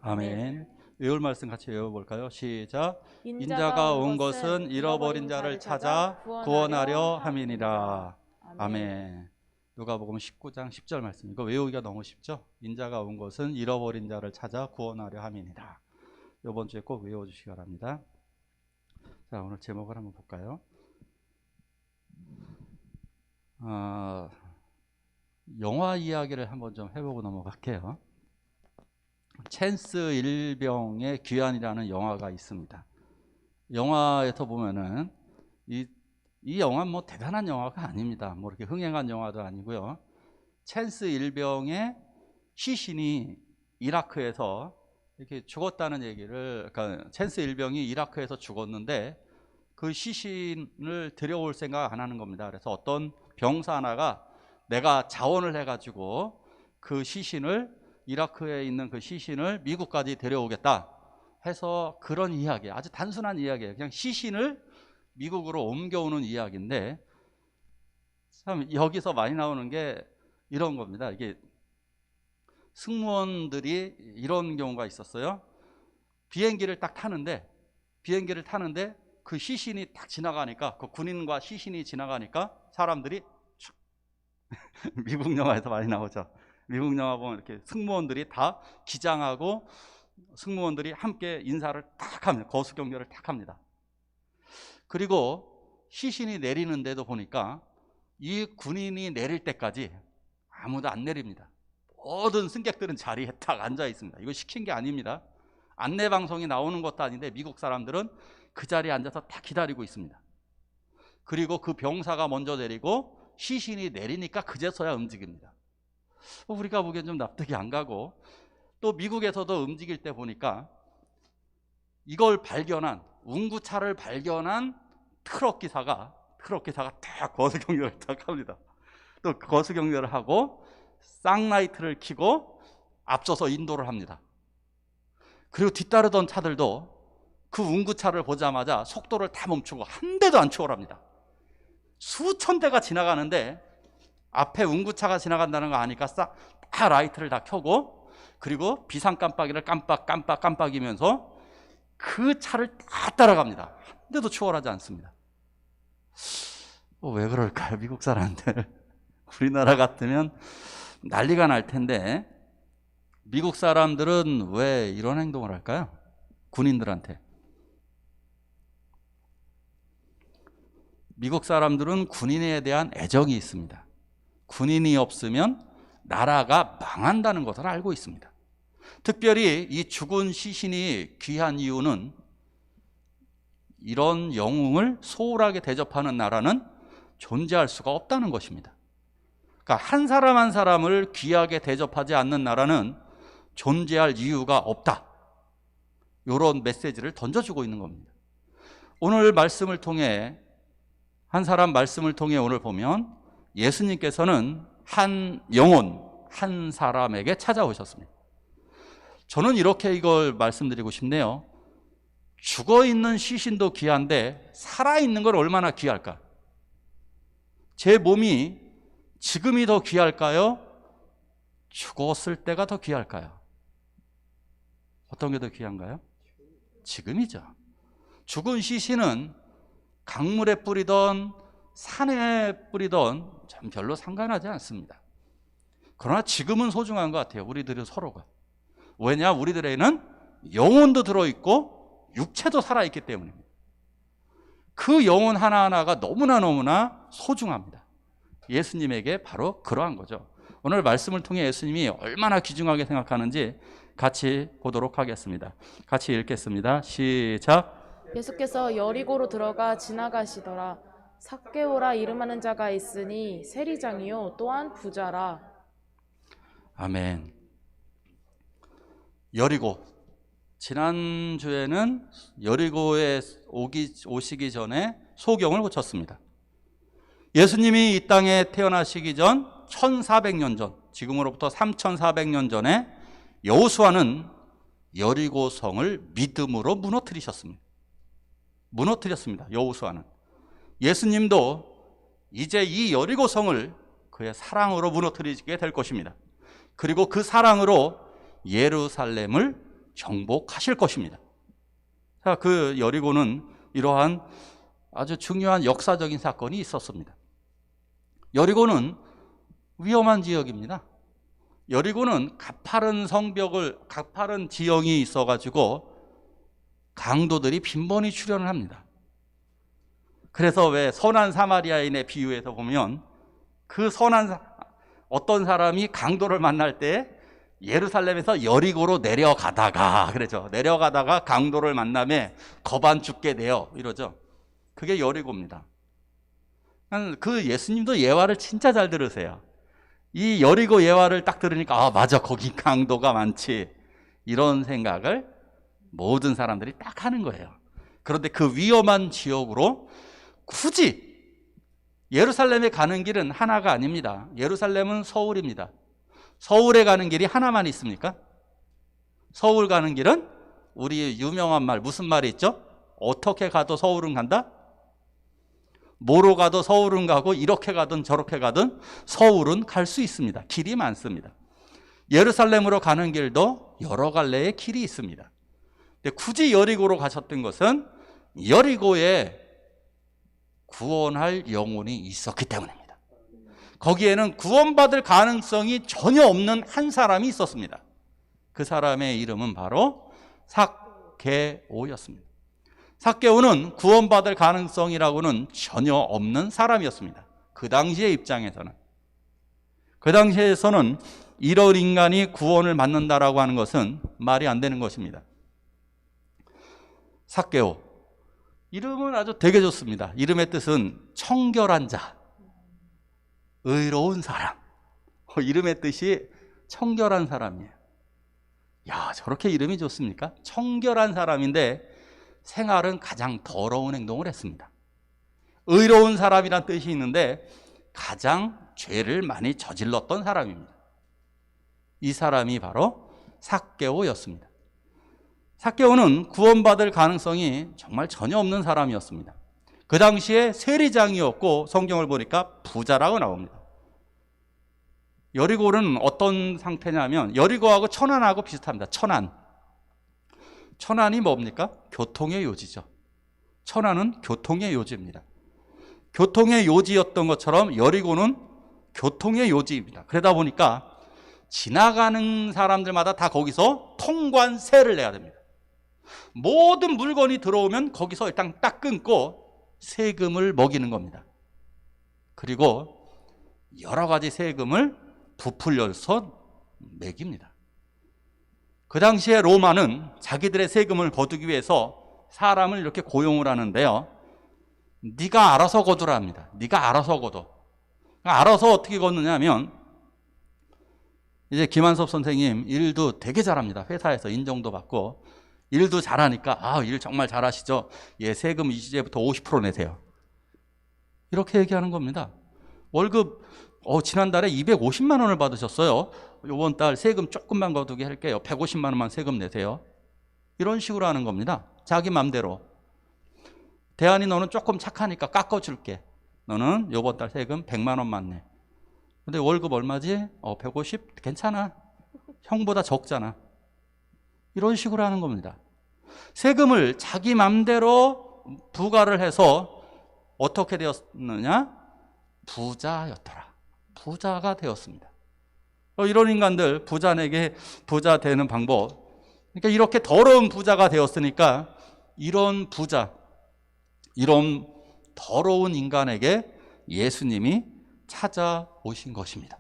아멘. 외울 말씀 같이 외워볼까요? 시작. 인자가 온 것은 잃어버린 자를 찾아 구원하려 함이니라. 아멘. 누가복음 19장 10절 말씀. 이거 외우기가 너무 쉽죠? 인자가 온 것은 잃어버린 자를 찾아 구원하려 함이니라. 이번 주에 꼭 외워주시기 바랍니다. 자, 오늘 제목을 한번 볼까요? 영화 이야기를 한번 좀 해보고 넘어갈게요. 챈스 일병의 귀환이라는 영화가 있습니다. 영화에서 보면은 이 영화는 뭐 대단한 영화가 아닙니다. 뭐 이렇게 흥행한 영화도 아니고요. 챈스 일병의 시신이 이라크에서 이렇게 죽었다는 얘기를, 그러니까 챈스 일병이 이라크에서 죽었는데 그 시신을 들여올 생각 안 하는 겁니다. 그래서 어떤 병사 하나가 내가 자원을 해가지고 그 시신을, 이라크에 있는 그 시신을 미국까지 데려오겠다 해서, 그런 이야기, 아주 단순한 이야기예요. 그냥 시신을 미국으로 옮겨오는 이야기인데, 참 여기서 많이 나오는 게 이런 겁니다. 이게 승무원들이 이런 경우가 있었어요. 비행기를 타는데 그 시신이 딱 지나가니까, 그 군인과 시신이 지나가니까 사람들이 미국 영화에서 많이 나오죠. 미국 영화 보면 이렇게 승무원들이 다 기장하고 승무원들이 함께 인사를 딱 합니다. 거수경례를 딱 합니다. 그리고 시신이 내리는데도 보니까 이 군인이 내릴 때까지 아무도 안 내립니다. 모든 승객들은 자리에 딱 앉아 있습니다. 이거 시킨 게 아닙니다. 안내 방송이 나오는 것도 아닌데 미국 사람들은 그 자리에 앉아서 딱 기다리고 있습니다. 그리고 그 병사가 먼저 내리고 시신이 내리니까 그제서야 움직입니다. 우리가 보기엔 좀 납득이 안 가고, 또 미국에서도 움직일 때 보니까 이걸 발견한, 운구차를 발견한 트럭 기사가 딱 거수경례를 딱 합니다. 또 거수경례를 하고 쌍라이트를 켜고 앞서서 인도를 합니다. 그리고 뒤따르던 차들도 그 운구차를 보자마자 속도를 다 멈추고 한 대도 안 추월합니다. 수천 대가 지나가는데 앞에 운구차가 지나간다는 거 아니까 싹 다 라이트를 다 켜고, 그리고 비상 깜빡이를 깜빡이면서 그 차를 다 따라갑니다. 한 대도 추월하지 않습니다. 왜 그럴까요? 미국 사람들. 우리나라 같으면 난리가 날 텐데 미국 사람들은 왜 이런 행동을 할까요? 군인들한테. 미국 사람들은 군인에 대한 애정이 있습니다. 군인이 없으면 나라가 망한다는 것을 알고 있습니다. 특별히 이 죽은 시신이 귀한 이유는 이런 영웅을 소홀하게 대접하는 나라는 존재할 수가 없다는 것입니다. 그러니까 한 사람 한 사람을 귀하게 대접하지 않는 나라는 존재할 이유가 없다. 이런 메시지를 던져주고 있는 겁니다. 오늘 말씀을 통해, 한 사람 말씀을 통해 오늘 보면 예수님께서는 한 영혼, 한 사람에게 찾아오셨습니다. 저는 이렇게 이걸 말씀드리고 싶네요. 죽어있는 시신도 귀한데 살아있는 건 얼마나 귀할까? 제 몸이 지금이 더 귀할까요? 죽었을 때가 더 귀할까요? 어떤 게 더 귀한가요? 지금이죠. 죽은 시신은 강물에 뿌리던 산에 뿌리던 참 별로 상관하지 않습니다. 그러나 지금은 소중한 것 같아요. 우리들은 서로가. 왜냐? 우리들에는 영혼도 들어있고 육체도 살아있기 때문입니다. 그 영혼 하나하나가 너무나 소중합니다. 예수님에게 바로 그러한 거죠. 오늘 말씀을 통해 예수님이 얼마나 귀중하게 생각하는지 같이 보도록 하겠습니다. 같이 읽겠습니다. 시작. 예수께서 여리고로 들어가 지나가시더라. 삭개오라 이름하는 자가 있으니 세리장이요 또한 부자라. 아멘. 여리고, 지난주에는 여리고에 오시기 전에 소경을 고쳤습니다. 예수님이 이 땅에 태어나시기 전 1400년 전, 지금으로부터 3400년 전에 여호수아는 여리고 성을 믿음으로 무너뜨렸습니다. 여호수아는. 예수님도 이제 이 여리고 성을 그의 사랑으로 무너뜨리게 될 것입니다. 그리고 그 사랑으로 예루살렘을 정복하실 것입니다. 자, 그 여리고는 이러한 아주 중요한 역사적인 사건이 있었습니다. 여리고는 위험한 지역입니다. 여리고는 가파른 성벽을, 가파른 지형이 있어가지고 강도들이 빈번히 출현을 합니다. 그래서 왜 선한 사마리아인의 비유에서 보면 그 어떤 사람이 강도를 만날 때 예루살렘에서 여리고로 내려가다가, 그러죠. 내려가다가 강도를 만남에 거반 죽게 돼요. 이러죠. 그게 여리고입니다. 그 예수님도 예화를 진짜 잘 들으세요. 이 여리고 예화를 딱 들으니까 아, 맞아, 거기 강도가 많지, 이런 생각을 모든 사람들이 딱 하는 거예요. 그런데 그 위험한 지역으로 굳이 예루살렘에 가는 길은 하나가 아닙니다. 예루살렘은 서울입니다. 서울에 가는 길이 하나만 있습니까? 서울 가는 길은 우리 유명한 말, 무슨 말이 있죠? 어떻게 가도 서울은 간다? 뭐로 가도 서울은 가고, 이렇게 가든 저렇게 가든 서울은 갈 수 있습니다. 길이 많습니다. 예루살렘으로 가는 길도 여러 갈래의 길이 있습니다. 근데 굳이 여리고로 가셨던 것은 여리고에 구원할 영혼이 있었기 때문입니다. 거기에는 구원받을 가능성이 전혀 없는 한 사람이 있었습니다. 그 사람의 이름은 바로 삭개오였습니다. 삭개오는 구원받을 가능성이라고는 전혀 없는 사람이었습니다. 그 당시의 입장에서는. 그 당시에서는 이런 인간이 구원을 받는다라고 하는 것은 말이 안 되는 것입니다. 삭개오, 이름은 아주 되게 좋습니다. 이름의 뜻은 청결한 자, 의로운 사람. 이름의 뜻이 청결한 사람이에요. 야, 저렇게 이름이 좋습니까? 청결한 사람인데 생활은 가장 더러운 행동을 했습니다. 의로운 사람이란 뜻이 있는데 가장 죄를 많이 저질렀던 사람입니다. 이 사람이 바로 삭개오였습니다. 삭개오는 구원받을 가능성이 정말 전혀 없는 사람이었습니다. 그 당시에 세리장이었고 성경을 보니까 부자라고 나옵니다. 여리고는 어떤 상태냐면 여리고하고 천안하고 비슷합니다. 천안이 뭡니까? 교통의 요지죠. 천안은 교통의 요지입니다. 교통의 요지였던 것처럼 여리고는 교통의 요지입니다. 그러다 보니까 지나가는 사람들마다 다 거기서 통관세를 내야 됩니다. 모든 물건이 들어오면 거기서 일단 딱 끊고 세금을 먹이는 겁니다. 그리고 여러 가지 세금을 부풀려서 매깁니다. 그 당시에 로마는 자기들의 세금을 거두기 위해서 사람을 이렇게 고용을 하는데요, 네가 알아서 거두라 합니다. 네가 알아서 거둬. 알아서 어떻게 걷느냐면, 이제 김한섭 선생님 일도 되게 잘합니다. 회사에서 인정도 받고 일도 잘하니까 일 정말 잘하시죠. 예, 세금 이제부터 50% 내세요. 이렇게 얘기하는 겁니다. 월급 지난달에 250만 원을 받으셨어요. 이번 달 세금 조금만 거두게 할게요. 150만 원만 세금 내세요. 이런 식으로 하는 겁니다. 자기 맘대로. 대안이 너는 조금 착하니까 깎아줄게. 너는 이번 달 세금 100만 원만 내. 근데 월급 얼마지? 150? 괜찮아. 형보다 적잖아. 이런 식으로 하는 겁니다. 세금을 자기 맘대로 부과를 해서 어떻게 되었느냐? 부자였더라. 부자가 되었습니다. 이런 인간들, 부자에게 부자 되는 방법. 그러니까 이렇게 더러운 부자가 되었으니까 이런 부자, 이런 더러운 인간에게 예수님이 찾아오신 것입니다.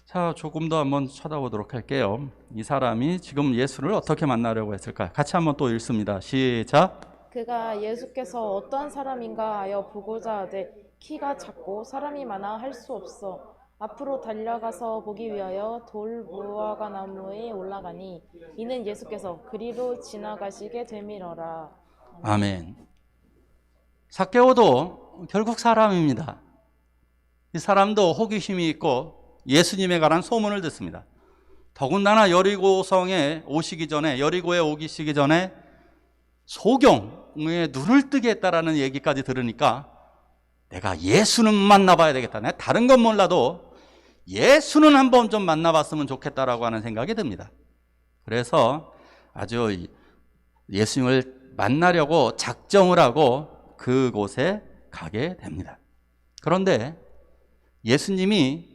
자, 조금 더 한번 쳐다보도록 할게요. 이 사람이 지금 예수를 어떻게 만나려고 했을까요? 같이 한번 또 읽습니다. 시작. 그가 예수께서 어떠한 사람인가 하여 보고자 하되 키가 작고 사람이 많아 할 수 없어 앞으로 달려가서 보기 위하여 돌 무화과 나무에 올라가니 이는 예수께서 그리로 지나가시게 되밀어라. 아멘. 삭개오도 결국 사람입니다. 이 사람도 호기심이 있고 예수님에 관한 소문을 듣습니다. 더군다나 여리고성에 오시기 전에, 여리고에 오시기 전에 소경에 눈을 뜨게 했다라는 얘기까지 들으니까 내가 예수는 만나봐야 되겠다. 내가 다른 건 몰라도 예수는 한번 좀 만나봤으면 좋겠다라고 하는 생각이 듭니다. 그래서 아주 예수님을 만나려고 작정을 하고 그곳에 가게 됩니다. 그런데 예수님이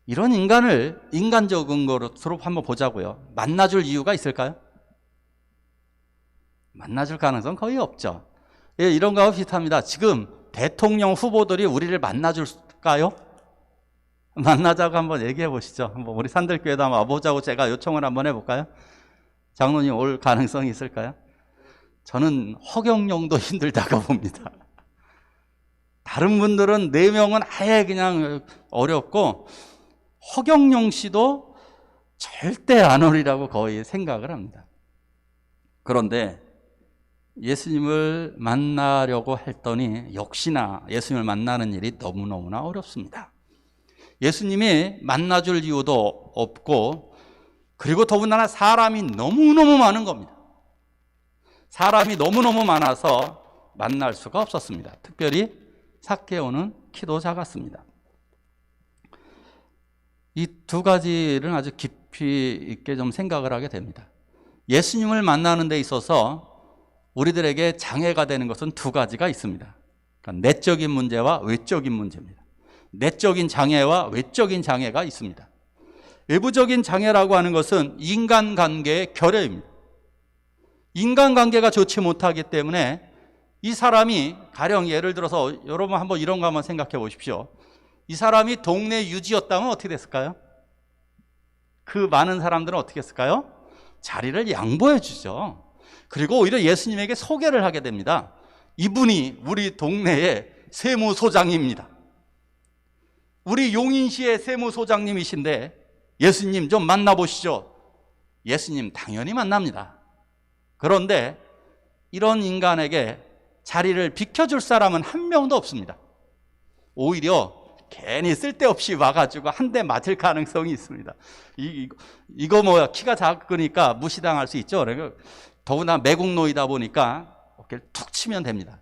이런 인간을 인간적인 것으로 한번 보자고요. 만나줄 이유가 있을까요? 만나줄 가능성 거의 없죠. 예, 이런 거하고 비슷합니다. 지금 대통령 후보들이 우리를 만나줄까요? 만나자고 한번 얘기해 보시죠. 한번 우리 산들교회도 한번 와보자고 제가 요청을 한번 해볼까요? 장로님 올 가능성이 있을까요? 저는 허경영도 힘들다고 봅니다. 다른 분들은 4명은 아예 그냥 어렵고 허경영 씨도 절대 안 오리라고 거의 생각을 합니다. 그런데 예수님을 만나려고 했더니 역시나 예수님을 만나는 일이 너무너무나 어렵습니다. 예수님이 만나줄 이유도 없고, 그리고 더군다나 사람이 너무너무 많은 겁니다. 사람이 너무너무 많아서 만날 수가 없었습니다. 특별히 삭개오는 키도 작았습니다. 이 두 가지를 아주 깊이 있게 좀 생각을 하게 됩니다. 예수님을 만나는 데 있어서 우리들에게 장애가 되는 것은 두 가지가 있습니다. 그러니까 내적인 문제와 외적인 문제입니다. 내적인 장애와 외적인 장애가 있습니다. 외부적인 장애라고 하는 것은 인간관계의 결여입니다. 인간관계가 좋지 못하기 때문에 이 사람이, 가령 예를 들어서 여러분 한번 이런 거 한번 생각해 보십시오. 이 사람이 동네 유지였다면 어떻게 됐을까요? 그 많은 사람들은 어떻게 했을까요? 자리를 양보해 주죠. 그리고 오히려 예수님에게 소개를 하게 됩니다. 이분이 우리 동네의 세무소장입니다. 우리 용인시의 세무소장님이신데 예수님 좀 만나보시죠. 예수님 당연히 만납니다. 그런데 이런 인간에게 자리를 비켜줄 사람은 한 명도 없습니다. 오히려 괜히 쓸데없이 와가지고 한 대 맞을 가능성이 있습니다. 이거 뭐야, 키가 작으니까 무시당할 수 있죠. 더구나 매국노이다 보니까 어깨를 툭 치면 됩니다.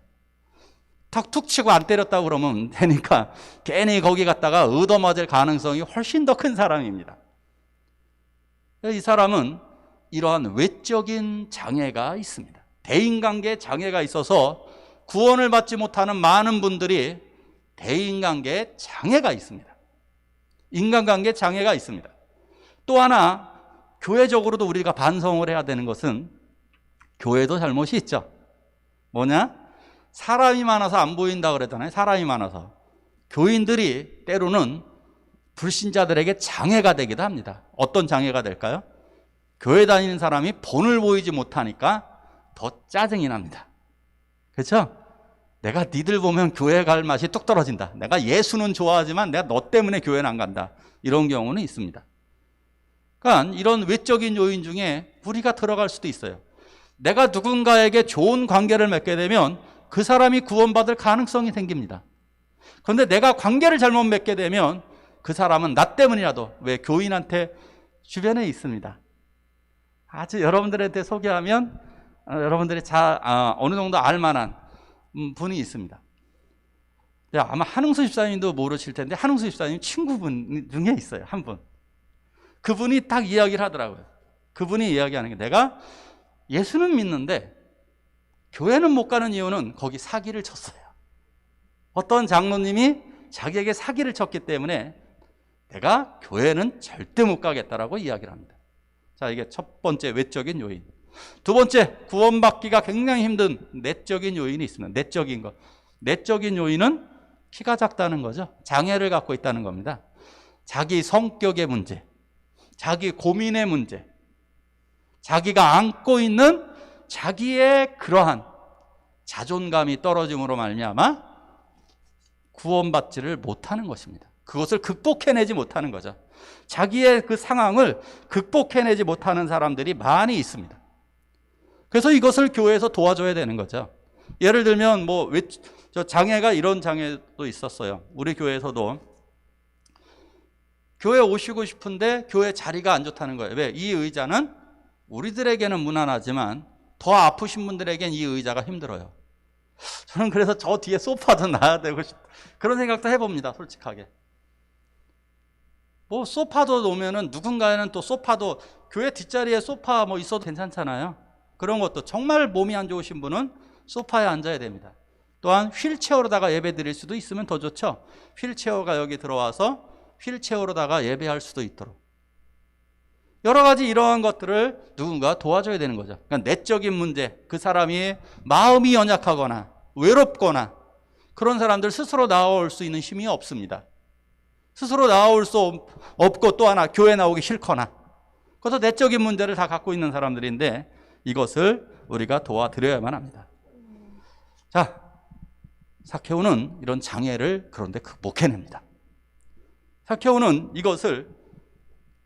툭 치고 안 때렸다고 그러면 되니까 괜히 거기 갔다가 얻어맞을 가능성이 훨씬 더 큰 사람입니다. 이 사람은 이러한 외적인 장애가 있습니다. 대인관계에 장애가 있어서 구원을 받지 못하는 많은 분들이 대인관계에 장애가 있습니다. 인간관계에 장애가 있습니다. 또 하나, 교회적으로도 우리가 반성을 해야 되는 것은 교회도 잘못이 있죠. 뭐냐? 사람이 많아서 안 보인다 그랬잖아요. 사람이 많아서. 교인들이 때로는 불신자들에게 장애가 되기도 합니다. 어떤 장애가 될까요? 교회 다니는 사람이 본을 보이지 못하니까 더 짜증이 납니다. 그렇죠? 내가 니들 보면 교회 갈 맛이 뚝 떨어진다. 내가 예수는 좋아하지만 내가 너 때문에 교회는 안 간다. 이런 경우는 있습니다. 그러니까 이런 외적인 요인 중에 우리가 들어갈 수도 있어요. 내가 누군가에게 좋은 관계를 맺게 되면 그 사람이 구원받을 가능성이 생깁니다. 그런데 내가 관계를 잘못 맺게 되면 그 사람은 나 때문이라도, 왜 교인한테 주변에 있습니다. 아주 여러분들한테 소개하면 여러분들이 어느 정도 알만한 분이 있습니다. 아마 한웅수 집사님도 모르실 텐데 한웅수 집사님 친구분 중에 있어요. 한 분. 그분이 딱 이야기를 하더라고요. 그분이 이야기하는 게, 내가 예수는 믿는데 교회는 못 가는 이유는 거기 사기를 쳤어요. 어떤 장로님이 자기에게 사기를 쳤기 때문에 내가 교회는 절대 못 가겠다라고 이야기를 합니다. 자, 이게 첫 번째 외적인 요인. 두 번째, 구원받기가 굉장히 힘든 내적인 요인이 있습니다. 내적인 것. 내적인 요인은 키가 작다는 거죠. 장애를 갖고 있다는 겁니다. 자기 성격의 문제, 자기 고민의 문제, 자기가 안고 있는 자기의 그러한 자존감이 떨어짐으로 말미암아 구원받지를 못하는 것입니다. 그것을 극복해내지 못하는 거죠. 자기의 그 상황을 극복해내지 못하는 사람들이 많이 있습니다. 그래서 이것을 교회에서 도와줘야 되는 거죠. 예를 들면 저 장애가 이런 장애도 있었어요. 우리 교회에서도 교회 오시고 싶은데 교회 자리가 안 좋다는 거예요. 왜? 이 의자는 우리들에게는 무난하지만 더 아프신 분들에겐 이 의자가 힘들어요. 저는 그래서 저 뒤에 소파도 놔야 되고 그런 생각도 해봅니다. 솔직하게. 뭐 소파도 놓으면은 누군가에는 또 소파도 교회 뒷자리에 소파 뭐 있어도 괜찮잖아요. 그런 것도 정말 몸이 안 좋으신 분은 소파에 앉아야 됩니다. 또한 휠체어로다가 예배 드릴 수도 있으면 더 좋죠. 휠체어가 여기 들어와서 휠체어로다가 예배할 수도 있도록. 여러 가지 이러한 것들을 누군가 도와줘야 되는 거죠. 그러니까 내적인 문제, 그 사람이 마음이 연약하거나 외롭거나 그런 사람들 스스로 나올 수 있는 힘이 없습니다. 스스로 나올 수 없고 또 하나 교회 나오기 싫거나 그래서 내적인 문제를 다 갖고 있는 사람들인데 이것을 우리가 도와드려야만 합니다. 자, 삭개오는 이런 장애를 그런데 극복해냅니다. 삭개오는 이것을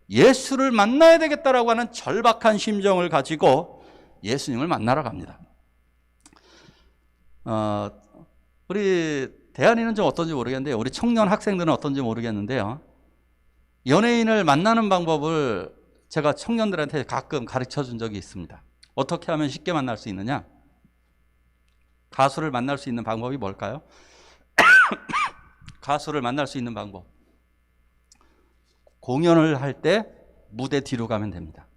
예수를 만나야 되겠다라고 하는 절박한 심정을 가지고 예수님을 만나러 갑니다. 우리 대한이는 좀 어떤지 모르겠는데 우리 청년 학생들은 어떤지 모르겠는데요. 연예인을 만나는 방법을 제가 청년들한테 가끔 가르쳐 준 적이 있습니다. 어떻게 하면 쉽게 만날 수 있느냐? 가수를 만날 수 있는 방법이 뭘까요? 가수를 만날 수 있는 방법. 공연을 할 때 무대 뒤로 가면 됩니다.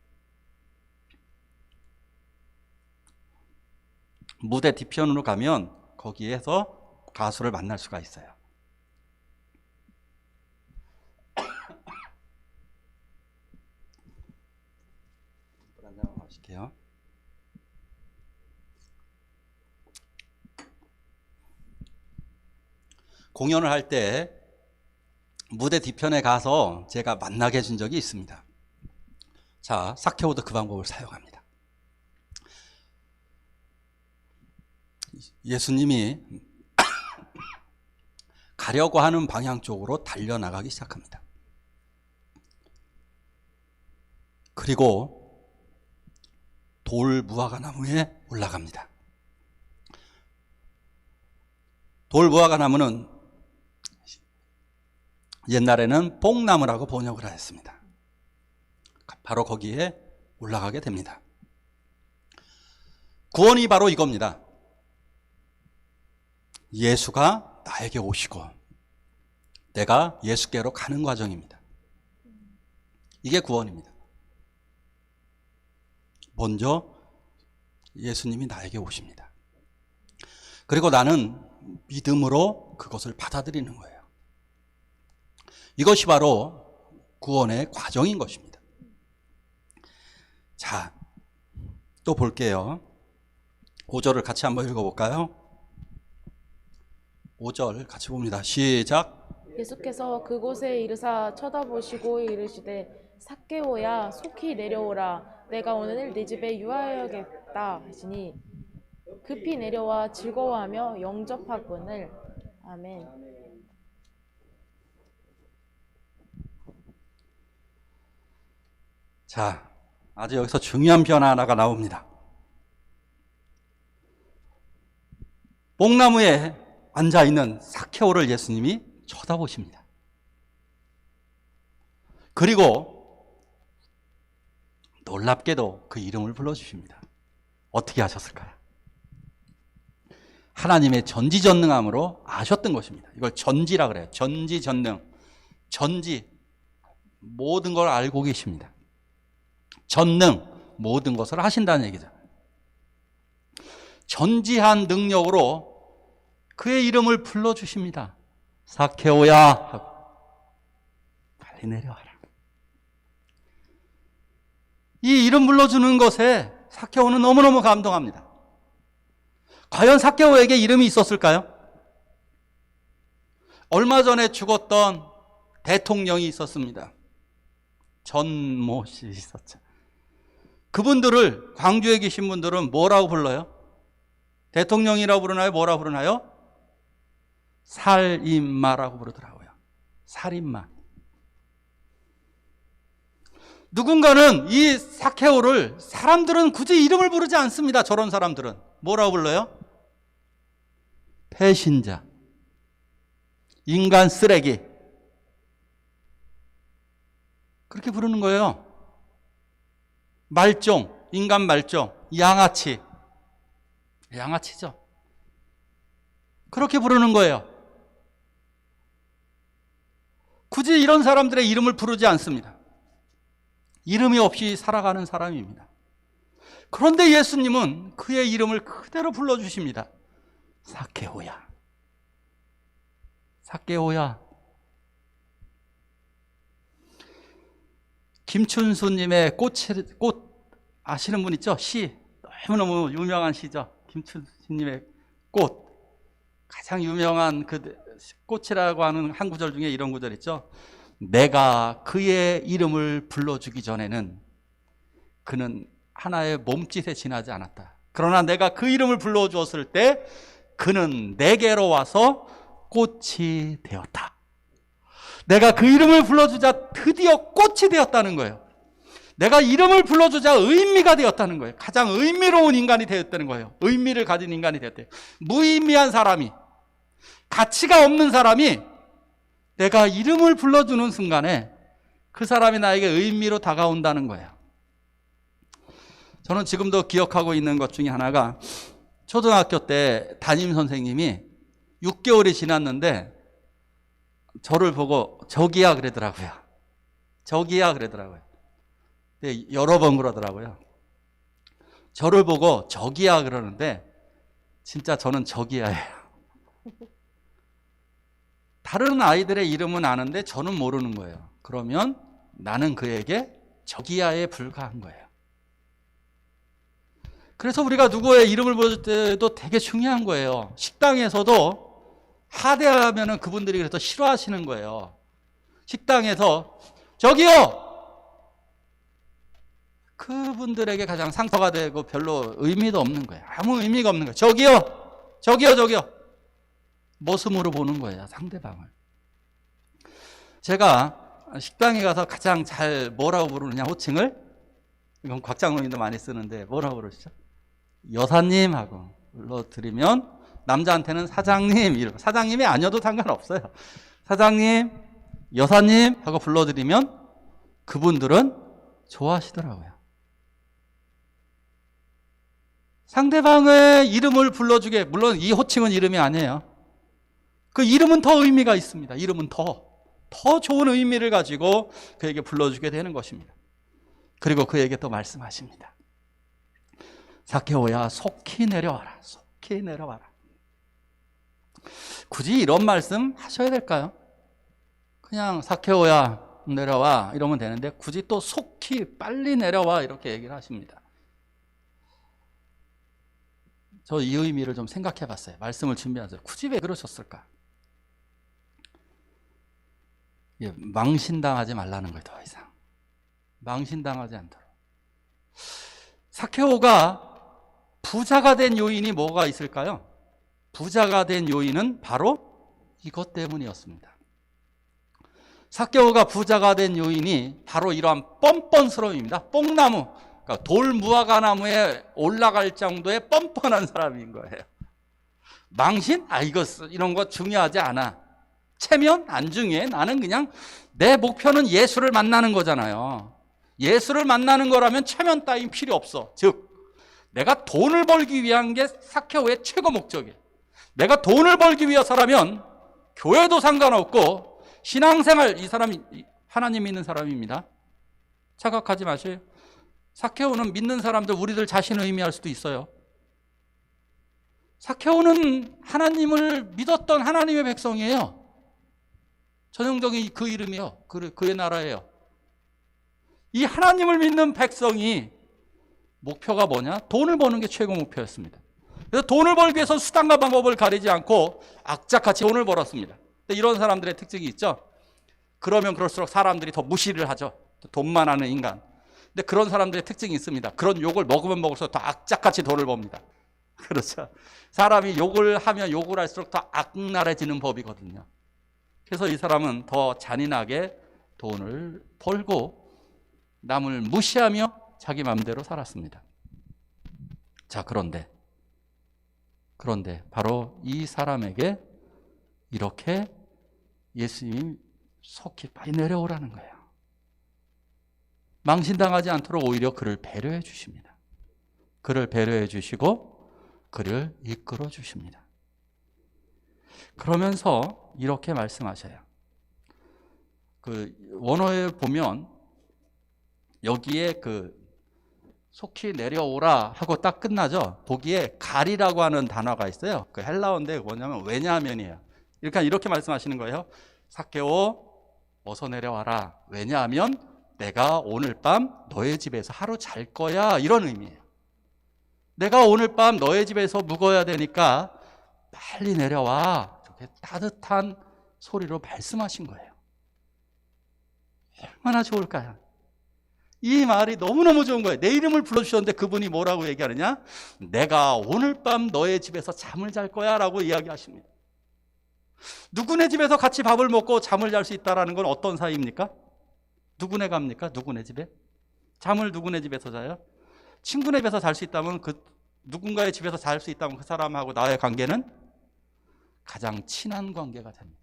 무대 뒤편으로 가면 거기에서 가수를 만날 수가 있어요. 물 한 잔 마실게요. 공연을 할 때 무대 뒤편에 가서 제가 만나게 해준 적이 있습니다. 자, 삭개오도 그 방법을 사용합니다. 예수님이 가려고 하는 방향 쪽으로 달려나가기 시작합니다. 그리고 돌 무화과 나무에 올라갑니다. 돌 무화과 나무는 옛날에는 뽕나무라고 번역을 하였습니다. 바로 거기에 올라가게 됩니다. 구원이 바로 이겁니다. 예수가 나에게 오시고 내가 예수께로 가는 과정입니다. 이게 구원입니다. 먼저 예수님이 나에게 오십니다. 그리고 나는 믿음으로 그것을 받아들이는 거예요. 이것이 바로 구원의 과정인 것입니다. 자, 또 볼게요. 5절을 같이 한번 읽어볼까요? 5절 같이 봅니다. 시작. 예수께서 그곳에 이르사 쳐다보시고 이르시되 삭개오야 속히 내려오라 내가 오늘 네 집에 유하여야겠다 하시니 급히 내려와 즐거워하며 영접하거늘. 아멘. 자, 아주 여기서 중요한 변화 하나가 나옵니다. 뽕나무에 앉아있는 삭개오를 예수님이 쳐다보십니다. 그리고 놀랍게도 그 이름을 불러주십니다. 어떻게 하셨을까요? 하나님의 전지전능함으로 아셨던 것입니다. 이걸 전지라 그래요. 전지전능. 전지. 모든 걸 알고 계십니다. 전능. 모든 것을 하신다는 얘기죠. 전지한 능력으로 그의 이름을 불러주십니다. 삭개오야 하고 빨리 내려와라. 이 이름 불러주는 것에 삭개오는 너무너무 감동합니다. 과연 삭개오에게 이름이 있었을까요? 얼마 전에 죽었던 대통령이 있었습니다. 전모 씨 있었죠. 그분들을 광주에 계신 분들은 뭐라고 불러요? 대통령이라고 부르나요? 뭐라고 부르나요? 살인마라고 부르더라고요. 살인마. 누군가는 이 삭개오를 사람들은 굳이 이름을 부르지 않습니다. 저런 사람들은 뭐라고 불러요? 배신자, 인간 쓰레기, 그렇게 부르는 거예요. 말종, 인간 말종, 양아치, 양아치죠. 그렇게 부르는 거예요. 굳이 이런 사람들의 이름을 부르지 않습니다. 이름이 없이 살아가는 사람입니다. 그런데 예수님은 그의 이름을 그대로 불러주십니다. 삭개오야. 삭개오야. 김춘수님의 꽃 아시는 분 있죠? 시 너무너무 유명한 시죠. 김춘수님의 꽃. 가장 유명한 그 꽃이라고 하는 한 구절 중에 이런 구절 있죠. 내가 그의 이름을 불러주기 전에는 그는 하나의 몸짓에 지나지 않았다. 그러나 내가 그 이름을 불러주었을 때 그는 내게로 와서 꽃이 되었다. 내가 그 이름을 불러주자 드디어 꽃이 되었다는 거예요. 내가 이름을 불러주자 의미가 되었다는 거예요. 가장 의미로운 인간이 되었다는 거예요. 의미를 가진 인간이 되었대요. 무의미한 사람이, 가치가 없는 사람이 내가 이름을 불러주는 순간에 그 사람이 나에게 의미로 다가온다는 거예요. 저는 지금도 기억하고 있는 것 중에 하나가 초등학교 때 담임 선생님이 6개월이 지났는데 저를 보고 저기야 그러더라고요. 저기야 그러더라고요. 여러 번 그러더라고요. 저를 보고 저기야 그러는데 진짜 저는 저기야예요. 다른 아이들의 이름은 아는데 저는 모르는 거예요. 그러면 나는 그에게 저기야에 불과한 거예요. 그래서 우리가 누구의 이름을 부를 때도 되게 중요한 거예요. 식당에서도 하대하면은 그분들이 그래서 싫어하시는 거예요. 식당에서 저기요! 그분들에게 가장 상처가 되고 별로 의미도 없는 거예요. 아무 의미가 없는 거예요. 저기요! 저기요! 저기요! 모습으로 보는 거예요, 상대방을. 제가 식당에 가서 가장 잘 뭐라고 부르느냐, 호칭을? 이건 곽장로님도 많이 쓰는데 뭐라고 부르시죠? 여사님 하고 불러드리면 남자한테는 사장님, 이름. 사장님이 아니어도 상관없어요. 사장님, 여사님 하고 불러드리면 그분들은 좋아하시더라고요. 상대방의 이름을 불러주게, 물론 이 호칭은 이름이 아니에요. 그 이름은 더 의미가 있습니다. 이름은 더 좋은 의미를 가지고 그에게 불러주게 되는 것입니다. 그리고 그에게 또 말씀하십니다. 삭개오야, 속히 내려와라. 속히 내려와라. 굳이 이런 말씀 하셔야 될까요? 그냥 삭개오야 내려와 이러면 되는데 굳이 또 속히 빨리 내려와 이렇게 얘기를 하십니다. 저 이 의미를 좀 생각해 봤어요. 말씀을 준비하세요. 굳이 왜 그러셨을까? 망신당하지 말라는 거예요. 더 이상 망신당하지 않도록. 삭개오가 부자가 된 요인이 뭐가 있을까요? 부자가 된 요인은 바로 이것 때문이었습니다. 삭개오가 부자가 된 요인이 바로 이러한 뻔뻔스러움입니다. 뽕나무, 그러니까 돌무화과나무에 올라갈 정도의 뻔뻔한 사람인 거예요. 망신? 이런 거 중요하지 않아. 체면? 안 중요해. 나는 그냥 내 목표는 예수를 만나는 거잖아요. 예수를 만나는 거라면 체면 따윈 필요 없어. 즉 내가 돈을 벌기 위한 게 삭개오의 최고 목적이에요. 내가 돈을 벌기 위해서라면 교회도 상관없고 신앙생활, 이 사람이 하나님 믿는 사람입니다. 착각하지 마세요. 삭개오는 믿는 사람들, 우리들 자신을 의미할 수도 있어요. 삭개오는 하나님을 믿었던 하나님의 백성이에요. 전형적인 그 이름이요. 그의 나라예요. 이 하나님을 믿는 백성이 목표가 뭐냐? 돈을 버는 게 최고 목표였습니다. 그래서 돈을 벌기 위해서 수단과 방법을 가리지 않고 악착같이 돈을 벌었습니다. 이런 사람들의 특징이 있죠. 그러면 그럴수록 사람들이 더 무시를 하죠. 돈만 하는 인간. 근데 그런 사람들의 특징이 있습니다. 그런 욕을 먹으면 먹을수록 더 악착같이 돈을 법니다. 그렇죠. 사람이 욕을 하면 욕을 할수록 더 악랄해지는 법이거든요. 그래서 이 사람은 더 잔인하게 돈을 벌고 남을 무시하며 자기 마음대로 살았습니다. 자, 그런데 바로 이 사람에게 이렇게 예수님이 속히 빨리 내려오라는 거예요. 망신당하지 않도록 오히려 그를 배려해 주십니다. 그를 배려해 주시고 그를 이끌어 주십니다. 그러면서 이렇게 말씀하셔요. 그 원어에 보면 여기에 그 속히 내려오라 하고 딱 끝나죠. 거기에 가리라고 하는 단어가 있어요. 그 헬라어인데 뭐냐면 왜냐하면이에요. 이렇게 말씀하시는 거예요. 삭개오 어서 내려와라. 왜냐하면 내가 오늘 밤 너의 집에서 하루 잘 거야. 이런 의미예요. 내가 오늘 밤 너의 집에서 묵어야 되니까 빨리 내려와. 이렇게 따뜻한 소리로 말씀하신 거예요. 얼마나 좋을까요? 이 말이 너무너무 좋은 거예요. 내 이름을 불러주셨는데 그분이 뭐라고 얘기하느냐? 내가 오늘 밤 너의 집에서 잠을 잘 거야 라고 이야기하십니다. 누구네 집에서 같이 밥을 먹고 잠을 잘 수 있다는 건 어떤 사이입니까? 누구네 갑니까? 누구네 집에? 잠을 누구네 집에서 자요? 친구네 집에서 잘 수 있다면 그 누군가의 집에서 잘 수 있다면 그 사람하고 나의 관계는 가장 친한 관계가 됩니다.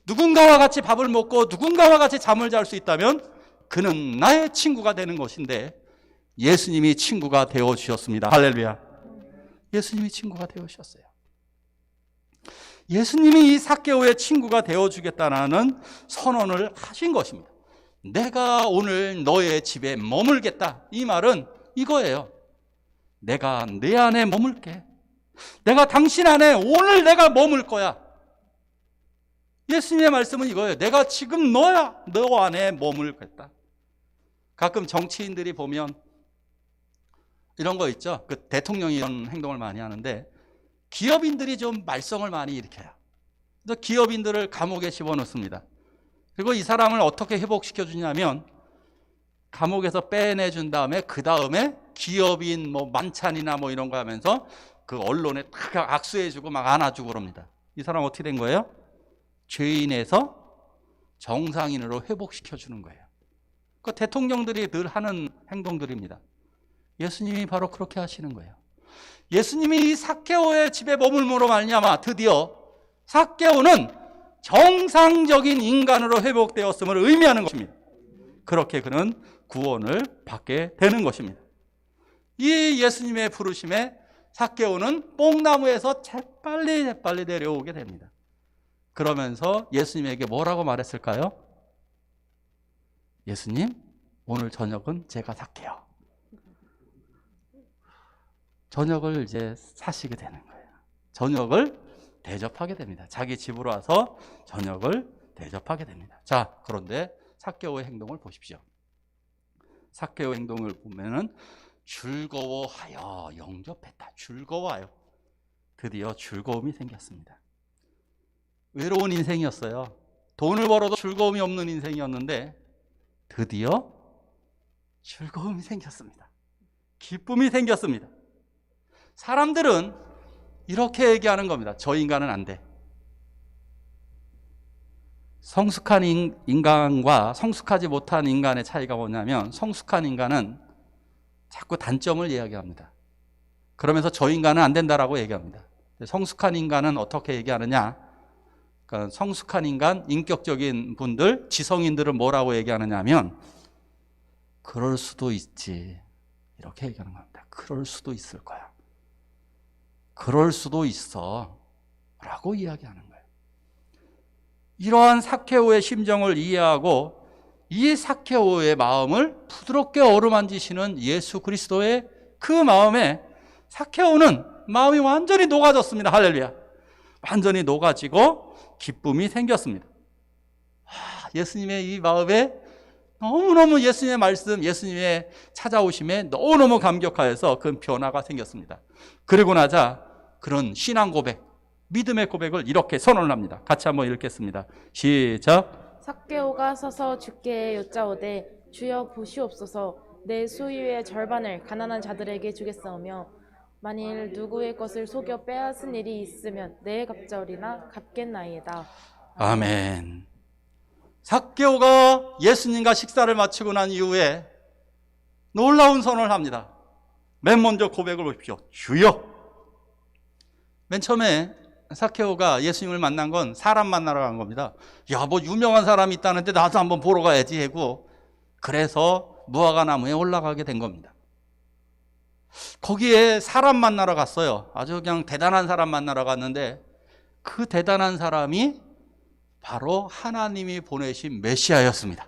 누군가와 같이 밥을 먹고 누군가와 같이 잠을 잘 수 있다면 그는 나의 친구가 되는 것인데 예수님이 친구가 되어주셨습니다. 할렐루야. 예수님이 친구가 되어주셨어요. 예수님이 이 삭개오의 친구가 되어주겠다는 선언을 하신 것입니다. 내가 오늘 너의 집에 머물겠다. 이 말은 이거예요. 내가 내 안에 머물게. 내가 당신 안에 오늘 내가 머물 거야. 예수님의 말씀은 이거예요. 내가 지금 너야. 너 안에 머물겠다. 가끔 정치인들이 보면 이런 거 있죠. 그 대통령이 이런 행동을 많이 하는데 기업인들이 좀 말썽을 많이 일으켜요. 그래서 기업인들을 감옥에 집어넣습니다. 그리고 이 사람을 어떻게 회복시켜 주냐면 감옥에서 빼내준 다음에 그 다음에 기업인 뭐 만찬이나 뭐 이런 거 하면서 그 언론에 딱 악수해주고 막 안아주고 그럽니다. 이 사람 어떻게 된 거예요? 죄인에서 정상인으로 회복시켜 주는 거예요. 그 대통령들이 늘 하는 행동들입니다. 예수님이 바로 그렇게 하시는 거예요. 예수님이 이 삭개오의 집에 머물므로 말미암아 드디어 삭개오는 정상적인 인간으로 회복되었음을 의미하는 것입니다. 그렇게 그는 구원을 받게 되는 것입니다. 이 예수님의 부르심에 삭개오는 뽕나무에서 재빨리 내려오게 됩니다. 그러면서 예수님에게 뭐라고 말했을까요? 예수님, 오늘 저녁은 제가 살게요. 저녁을 이제 사시게 되는 거예요. 저녁을 대접하게 됩니다. 자기 집으로 와서 저녁을 대접하게 됩니다. 자, 그런데 삭개오의 행동을 보십시오. 삭개오의 행동을 보면은 즐거워하여 영접했다. 즐거워하여. 드디어 즐거움이 생겼습니다. 외로운 인생이었어요. 돈을 벌어도 즐거움이 없는 인생이었는데 드디어 즐거움이 생겼습니다. 기쁨이 생겼습니다. 사람들은 이렇게 얘기하는 겁니다. 저 인간은 안 돼. 성숙한 인간과 성숙하지 못한 인간의 차이가 뭐냐면 성숙한 인간은 자꾸 단점을 이야기합니다. 그러면서 저 인간은 안 된다라고 얘기합니다. 성숙한 인간은 어떻게 얘기하느냐? 그러니까 성숙한 인간, 인격적인 분들, 지성인들은 뭐라고 얘기하느냐 하면 그럴 수도 있지. 이렇게 얘기하는 겁니다. 그럴 수도 있을 거야. 그럴 수도 있어. 라고 이야기하는 거예요. 이러한 삭개오의 심정을 이해하고 이 삭개오의 마음을 부드럽게 어루만지시는 예수 그리스도의 그 마음에 삭개오는 마음이 완전히 녹아졌습니다. 할렐루야. 완전히 녹아지고 기쁨이 생겼습니다. 예수님의 이 마음에 너무너무 예수님의 말씀, 예수님의 찾아오심에 너무너무 감격하여서 그 변화가 생겼습니다. 그리고 나자 그런 신앙 고백, 믿음의 고백을 이렇게 선언을 합니다. 같이 한번 읽겠습니다. 시작. 삭개오가 서서 주께 여짜오되 주여 보시옵소서 내 소유의 절반을 가난한 자들에게 주겠사오며 만일 누구의 것을 속여 빼앗은 일이 있으면 내 갑절이나 갚겠나이다. 아멘. 삭개오가 예수님과 식사를 마치고 난 이후에 놀라운 선언을 합니다. 맨 먼저 고백을 보십시오. 주여. 맨 처음에 삭개오가 예수님을 만난 건 사람 만나러 간 겁니다. 야, 뭐 유명한 사람이 있다는데 나도 한번 보러 가야지 하고 그래서 무화과 나무에 올라가게 된 겁니다. 거기에 사람 만나러 갔어요. 아주 그냥 대단한 사람 만나러 갔는데 그 대단한 사람이 바로 하나님이 보내신 메시아였습니다.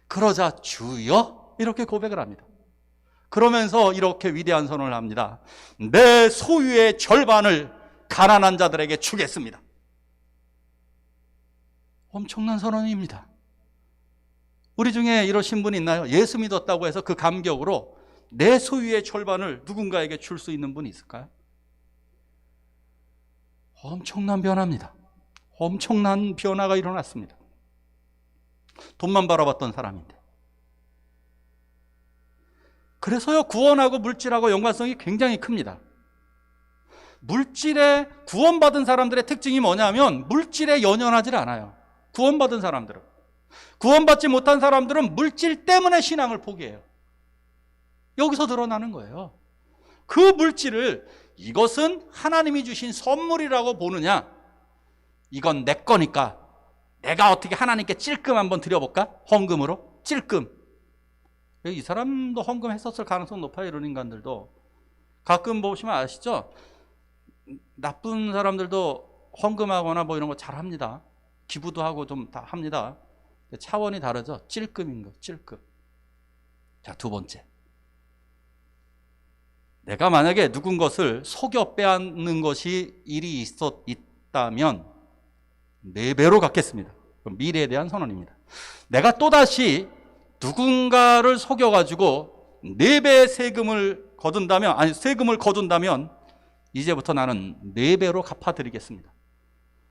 그러자 주여 이렇게 고백을 합니다. 그러면서 이렇게 위대한 선언을 합니다. 내 소유의 절반을 가난한 자들에게 주겠습니다. 엄청난 선언입니다. 우리 중에 이러신 분 있나요? 예수 믿었다고 해서 그 감격으로 내 소유의 절반을 누군가에게 줄 수 있는 분이 있을까요? 엄청난 변화입니다. 엄청난 변화가 일어났습니다. 돈만 바라봤던 사람인데. 그래서요, 구원하고 물질하고 연관성이 굉장히 큽니다. 물질에 구원받은 사람들의 특징이 뭐냐면 물질에 연연하지 않아요. 구원받은 사람들은. 구원받지 못한 사람들은 물질 때문에 신앙을 포기해요. 여기서 드러나는 거예요. 그 물질을 이것은 하나님이 주신 선물이라고 보느냐, 이건 내 거니까 내가 어떻게 하나님께 찔끔 한번 드려볼까? 헌금으로? 찔끔. 이 사람도 헌금 했었을 가능성 높아요. 이런 인간들도. 가끔 보시면 아시죠? 나쁜 사람들도 헌금하거나 뭐 이런 거 잘 합니다. 기부도 하고 좀 다 합니다. 차원이 다르죠. 찔끔인 거, 찔끔. 자, 두 번째. 내가 만약에 누군 것을 속여 빼앗는 것이 일이 있다면 4배로 갚겠습니다. 미래에 대한 선언입니다. 내가 또다시 누군가를 속여가지고 4배의 세금을 거둔다면 이제부터 나는 4배로 갚아드리겠습니다.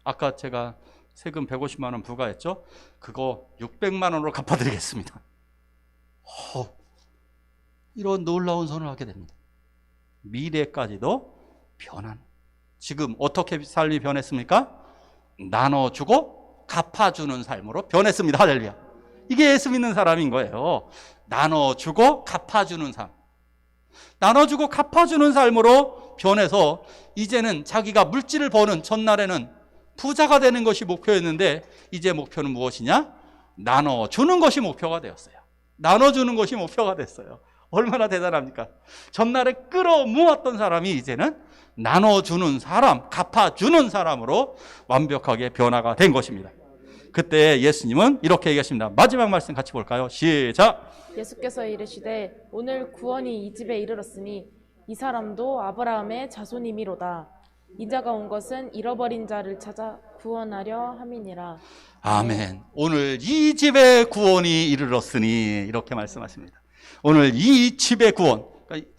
아까 제가 세금 150만 원 부과했죠? 그거 600만 원으로 갚아드리겠습니다. 이런 놀라운 선언을 하게 됩니다. 미래까지도 변한. 지금 어떻게 삶이 변했습니까? 나눠주고 갚아주는 삶으로 변했습니다. 할렐루야. 이게 예수 믿는 사람인 거예요. 나눠주고 갚아주는 삶. 나눠주고 갚아주는 삶으로 변해서 이제는 자기가 물질을 버는 전날에는 부자가 되는 것이 목표였는데 이제 목표는 무엇이냐? 나눠주는 것이 목표가 되었어요. 나눠주는 것이 목표가 됐어요. 얼마나 대단합니까? 전날에 끌어모았던 사람이 이제는 나눠주는 사람, 갚아주는 사람으로 완벽하게 변화가 된 것입니다. 그때 예수님은 이렇게 얘기하십니다. 마지막 말씀 같이 볼까요? 시작! 예수께서 이르시되 오늘 구원이 이 집에 이르렀으니 이 사람도 아브라함의 자손이미로다. 인자가 온 것은 잃어버린 자를 찾아 구원하려 함이니라. 아멘. 오늘 이 집에 구원이 이르렀으니 이렇게 말씀하십니다. 오늘 이 집의 구원. 그러니까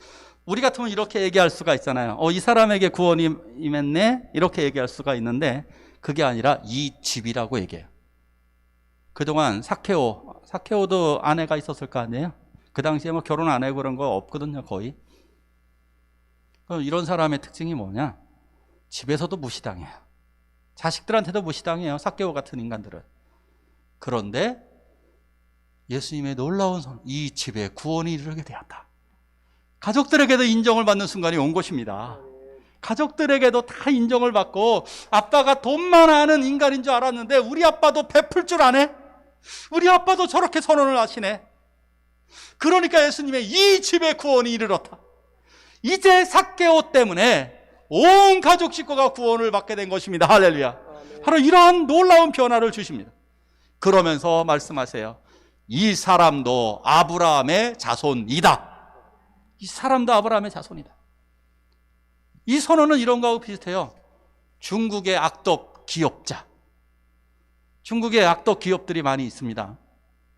우리 같으면 이렇게 얘기할 수가 있잖아요. 이 사람에게 구원이 임했네? 이렇게 얘기할 수가 있는데 그게 아니라 이 집이라고 얘기해요. 그동안 사케오도 아내가 있었을 거 아니에요? 그 당시에 뭐 결혼 안 하고 그런 거 없거든요, 거의. 그럼 이런 사람의 특징이 뭐냐? 집에서도 무시당해요. 자식들한테도 무시당해요, 사케오 같은 인간들은. 그런데 예수님의 놀라운 선언, 이 집에 구원이 이르게 되었다. 가족들에게도 인정을 받는 순간이 온 것입니다. 가족들에게도 다 인정을 받고 아빠가 돈만 아는 인간인 줄 알았는데 우리 아빠도 베풀 줄 아네? 우리 아빠도 저렇게 선언을 하시네? 그러니까 예수님의 이 집에 구원이 이르렀다. 이제 삭개오 때문에 온 가족 식구가 구원을 받게 된 것입니다. 할렐루야. 바로 이러한 놀라운 변화를 주십니다. 그러면서 말씀하세요. 이 사람도 아브라함의 자손이다. 이 사람도 아브라함의 자손이다. 이 선언은 이런 거하고 비슷해요. 중국의 악덕 기업자. 중국의 악덕 기업들이 많이 있습니다.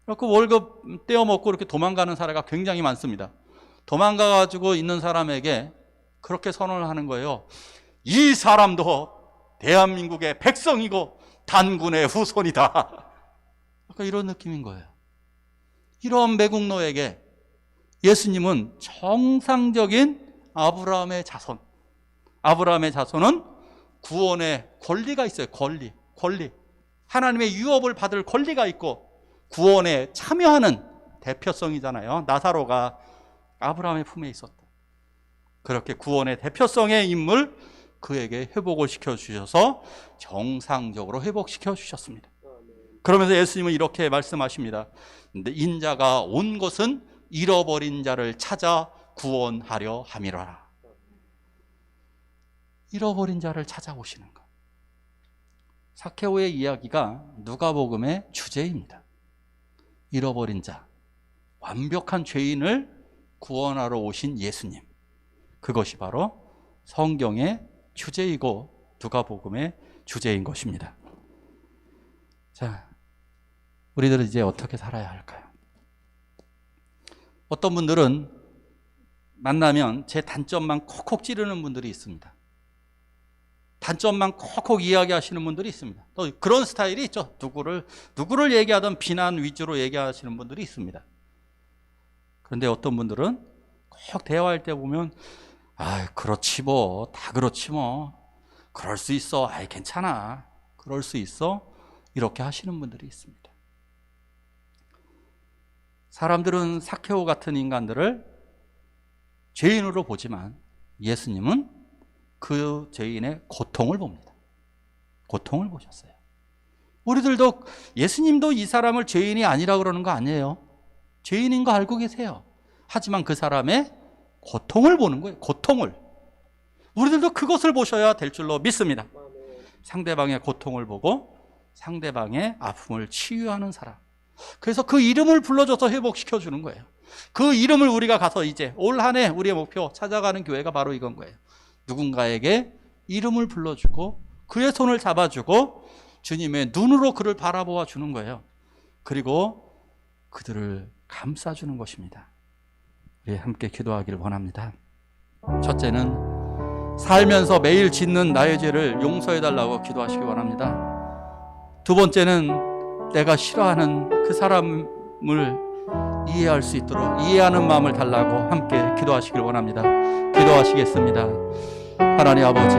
그래서 월급 떼어먹고 이렇게 도망가는 사례가 굉장히 많습니다. 도망가가지고 있는 사람에게 그렇게 선언을 하는 거예요. 이 사람도 대한민국의 백성이고 단군의 후손이다. 약간 이런 느낌인 거예요. 이런 매국노에게 예수님은 정상적인 아브라함의 자손. 아브라함의 자손은 구원의 권리가 있어요. 권리. 하나님의 유업을 받을 권리가 있고 구원에 참여하는 대표성이잖아요. 나사로가 아브라함의 품에 있었다. 그렇게 구원의 대표성의 인물 그에게 회복을 시켜주셔서 정상적으로 회복시켜 주셨습니다. 그러면서 예수님은 이렇게 말씀하십니다. 인자가 온 것은 잃어버린 자를 찾아 구원하려 함이라. 잃어버린 자를 찾아오시는 것. 삭개오의 이야기가 누가복음의 주제입니다. 잃어버린 자, 완벽한 죄인을 구원하러 오신 예수님. 그것이 바로 성경의 주제이고 누가복음의 주제인 것입니다. 자, 우리들은 이제 어떻게 살아야 할까요? 어떤 분들은 만나면 제 단점만 콕콕 찌르는 분들이 있습니다. 단점만 콕콕 이야기하시는 분들이 있습니다. 또 그런 스타일이 있죠. 누구를 얘기하든 비난 위주로 얘기하시는 분들이 있습니다. 그런데 어떤 분들은 꼭 대화할 때 보면 그렇지 뭐, 다 그렇지 뭐, 그럴 수 있어, 괜찮아, 그럴 수 있어, 이렇게 하시는 분들이 있습니다. 사람들은 삭개오 같은 인간들을 죄인으로 보지만 예수님은 그 죄인의 고통을 봅니다. 고통을 보셨어요. 우리들도 예수님도 이 사람을 죄인이 아니라 그러는 거 아니에요. 죄인인 거 알고 계세요. 하지만 그 사람의 고통을 보는 거예요. 고통을. 우리들도 그것을 보셔야 될 줄로 믿습니다. 상대방의 고통을 보고 상대방의 아픔을 치유하는 사람. 그래서 그 이름을 불러줘서 회복시켜 주는 거예요. 그 이름을 우리가 가서 이제 올 한 해 우리의 목표 찾아가는 교회가 바로 이건 거예요. 누군가에게 이름을 불러주고 그의 손을 잡아주고 주님의 눈으로 그를 바라보아 주는 거예요. 그리고 그들을 감싸주는 것입니다. 우리 함께 기도하기를 원합니다. 첫째는 살면서 매일 짓는 나의 죄를 용서해달라고 기도하시기 원합니다. 두 번째는 내가 싫어하는 그 사람을 이해할 수 있도록 이해하는 마음을 달라고 함께 기도하시길 원합니다. 기도하시겠습니다. 하나님 아버지,